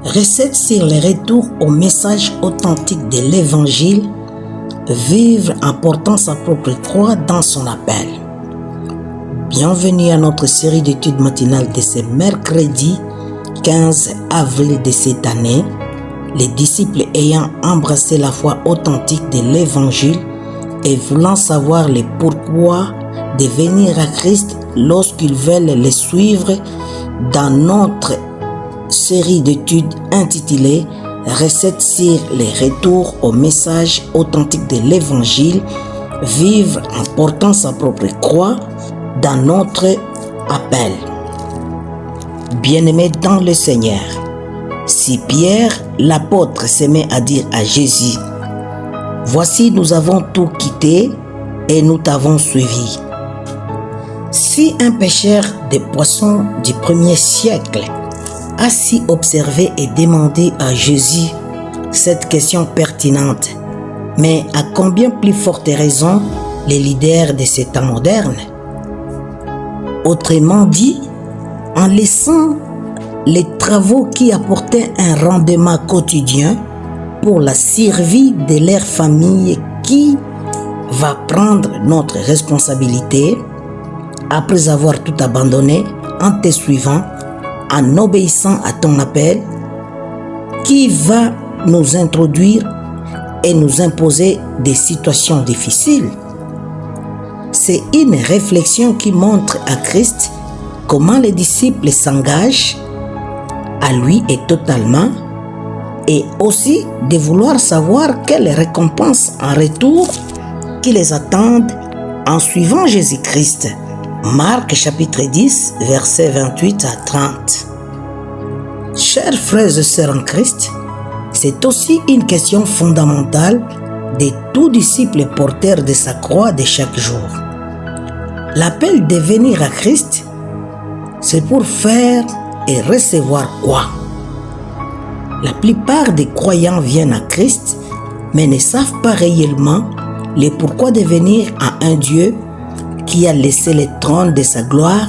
Recette sur le retour au message authentique de l'Évangile, vivre en portant sa propre croix dans son appel. Bienvenue à notre série d'études matinales de ce mercredi 15 avril de cette année. Les disciples ayant embrassé la foi authentique de l'Évangile et voulant savoir le pourquoi de venir à Christ lorsqu'ils veulent le suivre, dans notre série d'études intitulée Recettes sur les retours au message authentique de l'Évangile, vivre en portant sa propre croix dans notre appel. Bien-aimés dans le Seigneur, si Pierre, l'apôtre, se met à dire à Jésus, « Voici, nous avons tout quitté et nous t'avons suivi. » Si un pêcheur de poissons du 1er siècle a si observé et demandé à Jésus cette question pertinente, mais à combien plus forte raison les leaders de ces temps modernes? Autrement dit, en laissant les travaux qui apportaient un rendement quotidien pour la survie de leur famille, qui va prendre notre responsabilité après avoir tout abandonné en te suivant, en obéissant à ton appel, qui va nous introduire et nous imposer des situations difficiles? C'est une réflexion qui montre à Christ comment les disciples s'engagent à lui et totalement, et aussi de vouloir savoir quelles récompenses en retour qui les attendent en suivant Jésus-Christ. Marc chapitre 10, versets 28 à 30. Chers frères et sœurs en Christ, c'est aussi une question fondamentale de tout disciple porteur de sa croix de chaque jour. L'appel de venir à Christ, c'est pour faire et recevoir quoi? La plupart des croyants viennent à Christ, mais ne savent pas réellement le pourquoi de venir à un Dieu qui a laissé le trône de sa gloire,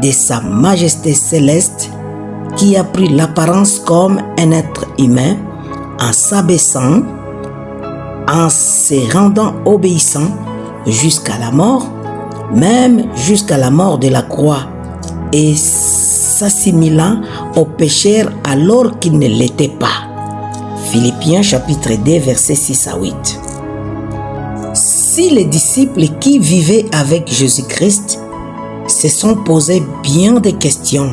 de sa majesté céleste, qui a pris l'apparence comme un être humain en s'abaissant, en se rendant obéissant jusqu'à la mort, même jusqu'à la mort de la croix, et s'assimilant aux pécheurs alors qu'ils ne l'étaient pas. Philippiens chapitre 2 versets 6 à 8. Si les disciples qui vivaient avec Jésus-Christ se sont posés bien des questions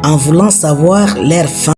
en voulant savoir leur fin,